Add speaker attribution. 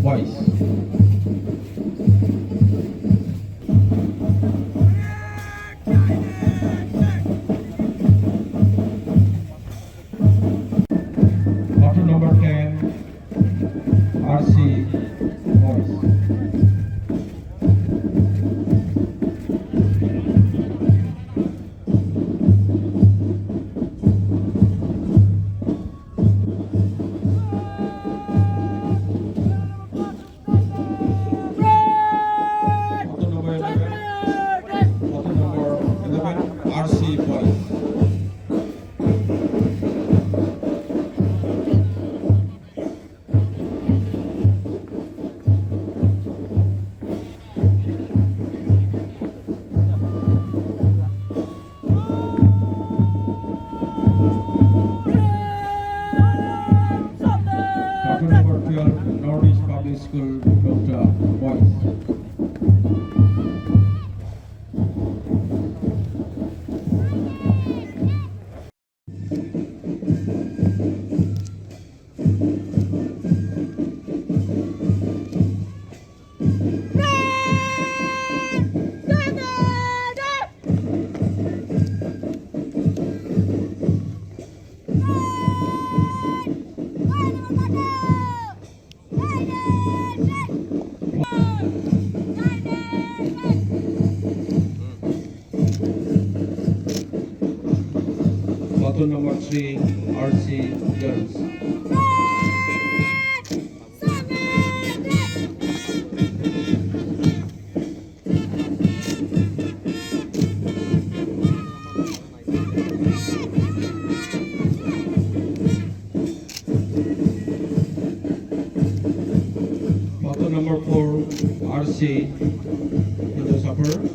Speaker 1: boys. Auto number 10, RC boys. Auto number 11, RC boys. Auto number 12, Northeast Public School, Dr. Boys. Auto number 3, RC girls. Auto number 4, RC Hindu Supper.